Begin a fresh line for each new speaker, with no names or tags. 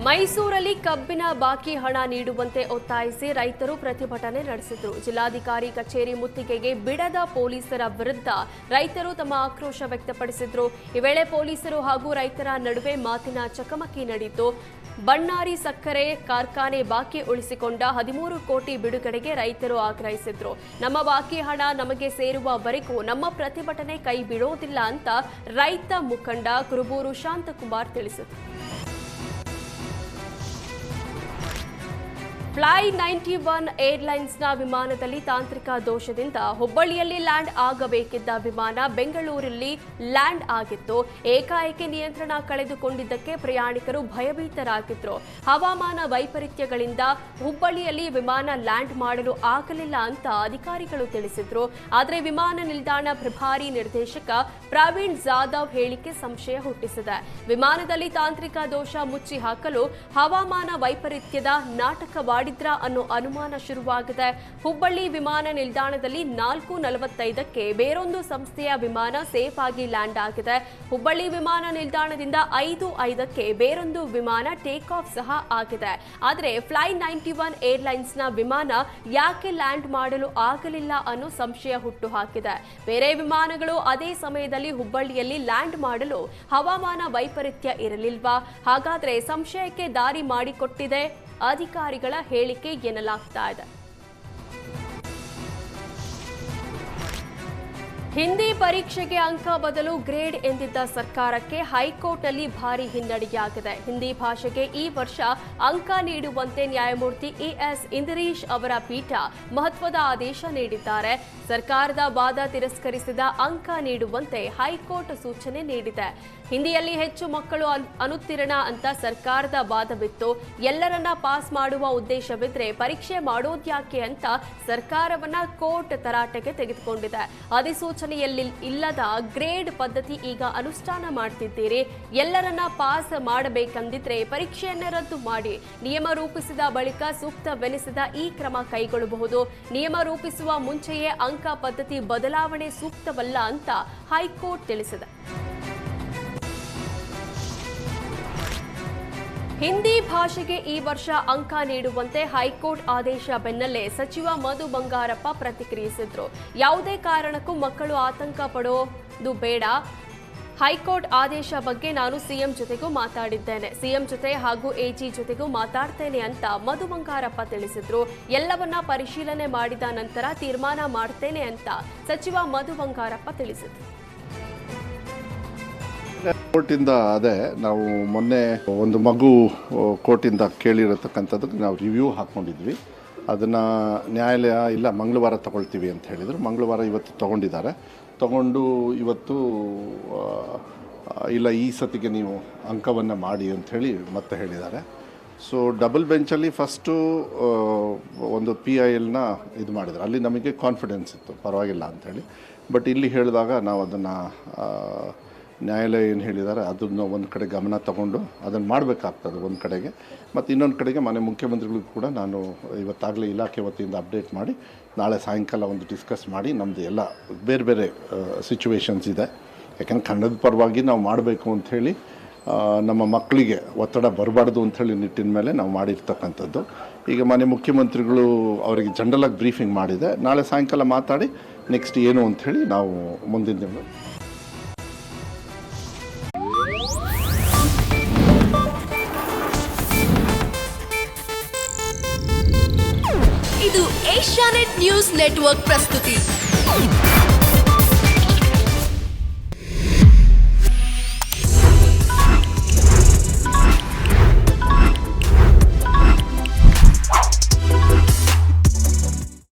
ಮೈಸೂರಲ್ಲಿ ಕಬ್ಬಿನ ಬಾಕಿ ಹಣ ನೀಡುವಂತೆ ಒತ್ತಾಯಿಸಿ ರೈತರು ಪ್ರತಿಭಟನೆ ನಡೆಸಿದರು. ಜಿಲ್ಲಾಧಿಕಾರಿ ಕಚೇರಿ ಮುತ್ತಿಗೆಗೆ ಬಿಡದ ಪೊಲೀಸರ ವಿರುದ್ಧ ರೈತರು ತಮ್ಮ ಆಕ್ರೋಶ ವ್ಯಕ್ತಪಡಿಸಿದರು. ಈ ವೇಳೆ ಪೊಲೀಸರು ಹಾಗೂ ರೈತರ ನಡುವೆ ಮಾತಿನ ಚಕಮಕಿ ನಡೆಯಿತು. ಬಣ್ಣಾರಿ ಸಕ್ಕರೆ ಕಾರ್ಖಾನೆ ಬಾಕಿ ಉಳಿಸಿಕೊಂಡ 13 ಕೋಟಿ ಬಿಡುಗಡೆಗೆ ರೈತರು ಆಗ್ರಹಿಸಿದ್ರು. ನಮ್ಮ ಬಾಕಿ ಹಣ ನಮಗೆ ಸೇರುವವರೆಗೂ ನಮ್ಮ ಪ್ರತಿಭಟನೆ ಕೈ ಬಿಡೋದಿಲ್ಲ ಅಂತ ರೈತ ಮುಖಂಡ ಕುರುಬೂರು ಶಾಂತಕುಮಾರ್ ತಿಳಿಸಿದರು. ಫ್ಲೈ 91 ಏರ್ಲೈನ್ಸ್ನ ವಿಮಾನದಲ್ಲಿ ತಾಂತ್ರಿಕ ದೋಷದಿಂದ ಹುಬ್ಬಳ್ಳಿಯಲ್ಲಿ ಲ್ಯಾಂಡ್ ಆಗಬೇಕಿದ್ದ ವಿಮಾನ ಬೆಂಗಳೂರಲ್ಲಿ ಲ್ಯಾಂಡ್ ಆಗಿತ್ತು. ಏಕಾಏಕಿ ನಿಯಂತ್ರಣ ಕಳೆದುಕೊಂಡಿದ್ದಕ್ಕೆ ಪ್ರಯಾಣಿಕರು ಭಯಭೀತರಾಗಿದ್ರು. ಹವಾಮಾನ ವೈಪರೀತ್ಯಗಳಿಂದ ಹುಬ್ಬಳ್ಳಿಯಲ್ಲಿ ವಿಮಾನ ಲ್ಯಾಂಡ್ ಮಾಡಲು ಆಗಲಿಲ್ಲ ಅಂತ ಅಧಿಕಾರಿಗಳು ತಿಳಿಸಿದ್ರು. ಆದರೆ ವಿಮಾನ ನಿಲ್ದಾಣ ಪ್ರಭಾರಿ ನಿರ್ದೇಶಕ ಪ್ರವೀಣ್ ಜಾಧವ್ ಹೇಳಿಕೆ ಸಂಶಯ ಹುಟ್ಟಿಸಿದೆ. ವಿಮಾನದಲ್ಲಿ ತಾಂತ್ರಿಕ ದೋಷ ಮುಚ್ಚಿ ಹಾಕಲು ಹವಾಮಾನ ವೈಪರೀತ್ಯದ ನಾಟಕವಾಡಿದ್ರ ಅನ್ನೋ ಅನುಮಾನ ಶುರುವಾಗಿದೆ. ಹುಬ್ಬಳ್ಳಿ ವಿಮಾನ ನಿಲ್ದಾಣದಲ್ಲಿ 4:45ಕ್ಕೆ ಬೇರೊಂದು ಸಂಸ್ಥೆಯ ವಿಮಾನ ಸೇಫ್ ಆಗಿ ಲ್ಯಾಂಡ್ ಆಗಿದೆ. ಹುಬ್ಬಳ್ಳಿ ವಿಮಾನ ನಿಲ್ದಾಣದಿಂದ 5:05ಕ್ಕೆ ಬೇರೊಂದು ವಿಮಾನ ಟೇಕ್ ಆಫ್ ಸಹ ಆಗಿದೆ. ಆದರೆ ಫ್ಲೈ 91 ಏರ್ಲೈನ್ಸ್ನ ವಿಮಾನ ಯಾಕೆ ಲ್ಯಾಂಡ್ ಮಾಡಲು ಆಗಲಿಲ್ಲ ಅನ್ನೋ ಸಂಶಯ ಹುಟ್ಟು ಹಾಕಿದೆ. ಬೇರೆ ವಿಮಾನಗಳು ಅದೇ ಸಮಯದಲ್ಲಿ ಹುಬ್ಬಳ್ಳಿಯಲ್ಲಿ ಲ್ಯಾಂಡ್ ಮಾಡಲು ಹವಾಮಾನ ವೈಪರೀತ್ಯ ಇರಲಿಲ್ವಾ? ಹಾಗಾದ್ರೆ ಸಂಶಯಕ್ಕೆ ದಾರಿ ಮಾಡಿಕೊಟ್ಟಿದೆ ಅಧಿಕಾರಿಗಳ ಹೇಳಿಕೆ ಎನ್ನಲಾಗ್ತಾ ಇದೆ. ಹಿಂದಿ ಪರೀಕ್ಷೆಗೆ ಅಂಕ ಬದಲು ಗ್ರೇಡ್ ಎಂದಿದ್ದ ಸರ್ಕಾರಕ್ಕೆ ಹೈಕೋರ್ಟ್ನಲ್ಲಿ ಭಾರಿ ಹಿನ್ನಡೆಯಾಗಿದೆ. ಹಿಂದಿ ಭಾಷೆಗೆ ಈ ವರ್ಷ ಅಂಕ ನೀಡುವಂತೆ ನ್ಯಾಯಮೂರ್ತಿ ಎಎಸ್ ಇಂದಿರೀಶ್ ಅವರ ಪೀಠ ಮಹತ್ವದ ಆದೇಶ ನೀಡಿದ್ದಾರೆ. ಸರ್ಕಾರದ ವಾದ ತಿರಸ್ಕರಿಸಿದ ಅಂಕ ನೀಡುವಂತೆ ಹೈಕೋರ್ಟ್ ಸೂಚನೆ ನೀಡಿದೆ. ಹಿಂದಿಯಲ್ಲಿ ಹೆಚ್ಚು ಮಕ್ಕಳು ಅನುತ್ತೀರ್ಣ ಅಂತ ಸರ್ಕಾರದ ವಾದವಿತ್ತು. ಎಲ್ಲರನ್ನ ಪಾಸ್ ಮಾಡುವ ಉದ್ದೇಶವಿದ್ರೆ ಪರೀಕ್ಷೆ ಮಾಡೋದ್ಯಾಕೆ ಅಂತ ಸರ್ಕಾರವನ್ನ ಕೋರ್ಟ್ ತರಾಟೆಗೆ ತೆಗೆದುಕೊಂಡಿದೆ. ಅಧಿಸೂಚನೆಯಲ್ಲಿ ಇಲ್ಲದ ಗ್ರೇಡ್ ಪದ್ಧತಿ ಈಗ ಅನುಷ್ಠಾನ ಮಾಡ್ತಿದ್ದೀರಿ. ಎಲ್ಲರನ್ನ ಪಾಸ್ ಮಾಡಬೇಕಂದಿದ್ರೆ ಪರೀಕ್ಷೆಯನ್ನೇ ರದ್ದು ಮಾಡಿ. ನಿಯಮ ರೂಪಿಸಿದ ಬಳಿಕ ಸೂಕ್ತವೆನಿಸಿದ ಈ ಕ್ರಮ ಕೈಗೊಳ್ಳಬಹುದು. ನಿಯಮ ರೂಪಿಸುವ ಮುಂಚೆಯೇ ಅಂಕ ಪದ್ಧತಿ ಬದಲಾವಣೆ ಸೂಕ್ತವಲ್ಲ ಅಂತ ಹೈಕೋರ್ಟ್ ತಿಳಿಸಿದೆ. ಹಿಂದಿ ಭಾಷೆಗೆ ಈ ವರ್ಷ ಅಂಕ ನೀಡುವಂತೆ ಹೈಕೋರ್ಟ್ ಆದೇಶ ಬೆನ್ನಲ್ಲೇ ಸಚಿವ ಮಧು ಬಂಗಾರಪ್ಪ ಪ್ರತಿಕ್ರಿಯಿಸಿದ್ರು. ಯಾವುದೇ ಕಾರಣಕ್ಕೂ ಮಕ್ಕಳು ಆತಂಕ ಪಡೋದು ಬೇಡ. ಹೈಕೋರ್ಟ್ ಆದೇಶ ಬಗ್ಗೆ ನಾನು ಸಿಎಂ ಜೊತೆಗೂ ಮಾತಾಡಿದ್ದೇನೆ. ಸಿಎಂ ಜೊತೆ ಹಾಗೂ ಎಜಿ ಜೊತೆಗೂ ಮಾತಾಡ್ತೇನೆ ಅಂತ ಮಧು ಬಂಗಾರಪ್ಪ ತಿಳಿಸಿದ್ರು. ಎಲ್ಲವನ್ನ ಪರಿಶೀಲನೆ ಮಾಡಿದ ನಂತರ ತೀರ್ಮಾನ ಮಾಡ್ತೇನೆ ಅಂತ ಸಚಿವ ಮಧು ಬಂಗಾರಪ್ಪ ತಿಳಿಸಿದ್ರು.
ಕೋರ್ಟಿಂದ ಅದೇ ನಾವು ಮೊನ್ನೆ ಒಂದು ಮಗು ಕೋರ್ಟಿಂದ ಕೇಳಿರತಕ್ಕಂಥದ್ದಕ್ಕೆ ನಾವು ರಿವ್ಯೂ ಹಾಕ್ಕೊಂಡಿದ್ವಿ. ಅದನ್ನು ನ್ಯಾಯಾಲಯ ಇಲ್ಲ ಮಂಗಳವಾರ ತಗೊಳ್ತೀವಿ ಅಂತ ಹೇಳಿದರು. ಮಂಗಳವಾರ ಇವತ್ತು ತಗೊಂಡು ಇವತ್ತು ಇಲ್ಲ ಈ ಸತಿಗೆ ನೀವು ಅಂಕವನ್ನು ಮಾಡಿ ಅಂಥೇಳಿ ಮತ್ತೆ ಹೇಳಿದ್ದಾರೆ. ಸೊ ಡಬಲ್ ಬೆಂಚಲ್ಲಿ ಫಸ್ಟು ಒಂದು PILನ ಇದು ಮಾಡಿದ್ರು. ಅಲ್ಲಿ ನಮಗೆ ಕಾನ್ಫಿಡೆನ್ಸ್ ಇತ್ತು, ಪರವಾಗಿಲ್ಲ ಅಂಥೇಳಿ. ಬಟ್ ಇಲ್ಲಿ ಹೇಳಿದಾಗ ನಾವು ಅದನ್ನು ನ್ಯಾಯಾಲಯ ಏನು ಹೇಳಿದ್ದಾರೆ ಅದನ್ನು ಒಂದು ಕಡೆ ಗಮನ ತಗೊಂಡು ಅದನ್ನು ಮಾಡಬೇಕಾಗ್ತದೆ ಒಂದು ಕಡೆಗೆ. ಮತ್ತು ಇನ್ನೊಂದು ಕಡೆಗೆ ಮನೆ ಮುಖ್ಯಮಂತ್ರಿಗಳಿಗೂ ಕೂಡ ನಾನು ಇವತ್ತಾಗಲೇ ಇಲಾಖೆ ವತಿಯಿಂದ ಅಪ್ಡೇಟ್ ಮಾಡಿ ನಾಳೆ ಸಾಯಂಕಾಲ ಒಂದು ಡಿಸ್ಕಸ್ ಮಾಡಿ ನಮ್ಮದು ಎಲ್ಲ ಬೇರೆ ಬೇರೆ ಸಿಚುವೇಶನ್ಸ್ ಇದೆ. ಯಾಕೆಂದ್ರೆ ಕನ್ನಡದ ಪರವಾಗಿ ನಾವು ಮಾಡಬೇಕು ಅಂಥೇಳಿ ನಮ್ಮ ಮಕ್ಕಳಿಗೆ ಒತ್ತಡ ಬರಬಾರ್ದು ಅಂಥೇಳಿ ನಿಟ್ಟಿನ ಮೇಲೆ ನಾವು ಮಾಡಿರ್ತಕ್ಕಂಥದ್ದು. ಈಗ ಮನೆ ಮುಖ್ಯಮಂತ್ರಿಗಳು ಅವರಿಗೆ ಜನರಲಾಗಿ ಬ್ರೀಫಿಂಗ್ ಮಾಡಿದೆ. ನಾಳೆ ಸಾಯಂಕಾಲ ಮಾತಾಡಿ ನೆಕ್ಸ್ಟ್ ಏನು ಅಂಥೇಳಿ ನಾವು ಮುಂದಿನ ದಿನ
ಇದು ಏಷ್ಯಾನೆಟ್ ನ್ಯೂಸ್ ನೆಟ್ವರ್ಕ್ ಪ್ರಸ್ತುತಿ.